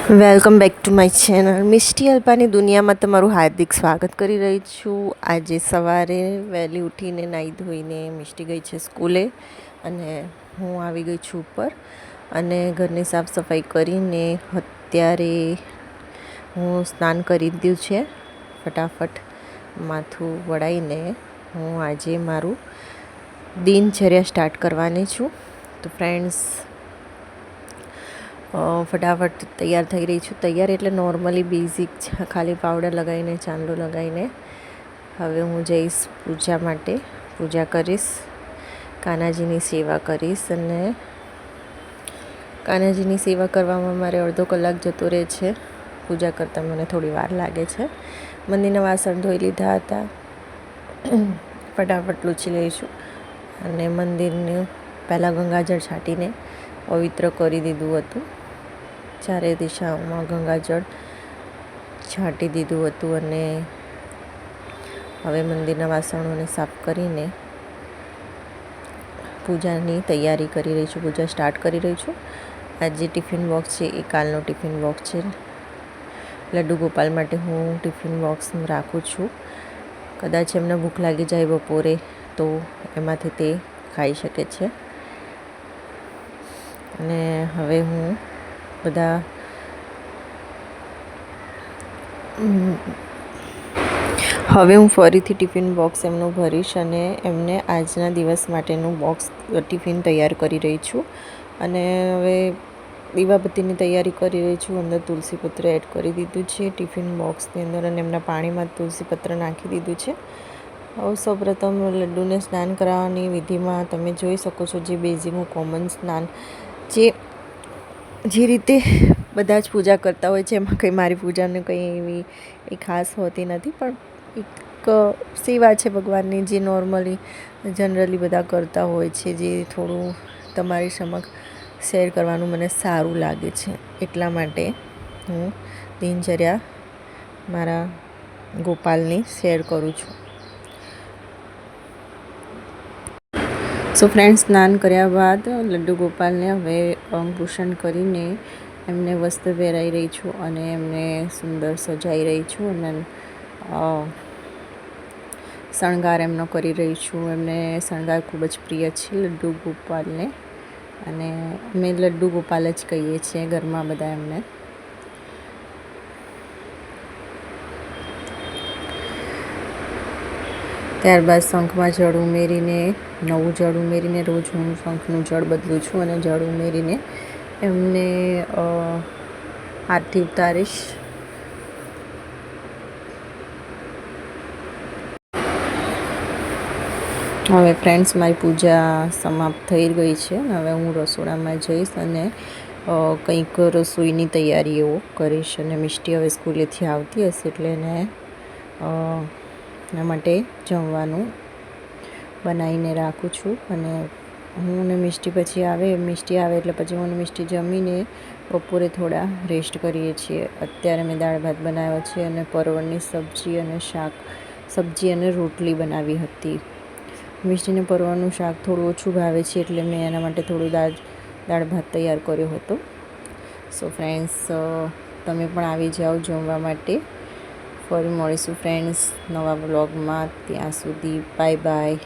Welcome back to my channel Mishti અલ્પાની દુનિયામાં તમારું હાર્દિક સ્વાગત કરી રહી છું. આજે સવારે વહેલી ઉઠીને નાહી ધોઈને મિષ્ટી ગઈ છે સ્કૂલે અને હું આવી ગઈ છું ઉપર અને ઘરની સાફ સફાઈ કરીને અત્યારે હું સ્નાન કરી દીધું છે. ફટાફટ માથું વળાઈને હું આજે મારું દિનચર્યા સ્ટાર્ટ કરવાની છું. તો ફ્રેન્ડ્સ, ફટાફટ તૈયાર થઈ રહી છું. તૈયાર એટલે નોર્મલી બેઝિક ખાલી પાવડર લગાવીને ચાંદલો લગાવીને હવે હું જઈશ પૂજા માટે. પૂજા કરીશ, કાનાજીની સેવા કરીશ અને કાનાજીની સેવા કરવામાં મારે અડધો કલાક જતો રહે છે. પૂજા કરતાં મને થોડી વાર લાગે છે. મંદિરના વાસણ ધોઈ લીધા હતા, ફટાફટ લૂછી લઈશું અને મંદિરને પહેલાં ગંગાજળ છાંટીને પવિત્ર કરી દીધું હતું. ચારે દિશાઓમાં ગંગાજળ છાંટી દીધું હતું અને હવે મંદિરના વાસણોને સાફ કરીને પૂજાની તૈયારી કરી રહી છું. પૂજા સ્ટાર્ટ કરી રહી છું. આજે ટિફિન બોક્સ છે એ કાલનો ટિફિન બોક્સ છે. લડ્ડુ ગોપાલ માટે હું ટિફિન બોક્સ રાખું છું. કદાચ એમને ભૂખ લાગી જાય બપોરે તો એમાંથી તે ખાઈ શકે છે. અને હવે હું બધા ફરીથી ટિફિન બોક્સ એમનું ભરીશ અને એમને આજના દિવસ માટેનું બોક્સ ટિફિન તૈયાર કરી રહી છું. અને હવે દીવાબત્તીની તૈયારી કરી રહી છું. અંદર તુલસીપત્ર એડ કરી દીધું છે ટિફિન બોક્સની અંદર અને એમના પાણીમાં તુલસીપત્ર નાખી દીધું છે. હવે સૌપ્રથમ લડ્ડુને સ્નાન કરાવવાની વિધિમાં તમે જોઈ શકો છો જે બેઝિકનું કોમન સ્નાન જે રીતે બધા જ પૂજા કરતા હોય છે એમાં કંઈ મારી પૂજાને કંઈ એવી ખાસ હોતી નથી, પણ એક સેવા છે ભગવાનની જે નોર્મલી જનરલી બધા કરતા હોય છે, જે થોડું તમારી સમક્ષ શેર કરવાનું મને સારું લાગે છે. એટલા માટે હું દિનચર્યા મારા ગોપાલની શેર કરું છું. સો ફ્રેન્ડ્સ, સ્નાન કર્યા બાદ લડ્ડુ ગોપાલને હવે અંકુશન કરીને એમને વસ્ત્ર પહેરાઈ રહી છું અને એમને સુંદર સજાઈ રહી છું અને શણગાર એમનો કરી રહી છું. એમને શણગાર ખૂબ જ પ્રિય છે લડ્ડુ ગોપાલને અને અમે લડ્ડુ ગોપાલ જ કહીએ છીએ ઘરમાં બધા એમને. ત્યારબાદ શંખમાં જળ ઉમેરીને નવું જળ ઉમેરીને રોજ હું શંખનું જળ બદલું છું અને જળ ઉમેરીને એમને આરતી ઉતારીશ. હવે ફ્રેન્ડ્સ, મારી પૂજા સમાપ્ત થઈ ગઈ છે. હવે હું રસોડામાં જઈશ અને કંઈક રસોઈની તૈયારીઓ કરીશ અને મિષ્ટી હવે સ્કૂલેથી આવતી હશે એટલે એને એના માટે જમવાનું બનાવીને રાખું છું. અને હું ને મિષ્ટી મિષ્ટી આવે એટલે પછી હું ને મિષ્ટી જમીને બપોરે થોડા રેસ્ટ કરીએ છીએ. અત્યારે મેં દાળ ભાત બનાવ્યો છે અને પરવળની સબ્જી અને રોટલી બનાવી હતી. મિષ્ટીને પરવળનું શાક થોડું ઓછું ભાવે છે એટલે મેં એના માટે થોડું દાળ ભાત તૈયાર કર્યો હતો. સો ફ્રેન્ડ્સ, તમે પણ આવી જાઓ જમવા માટે. ફરી મળીશું ફ્રેન્ડ્સ નવા બ્લોગમાં. ત્યાં સુધી બાય બાય.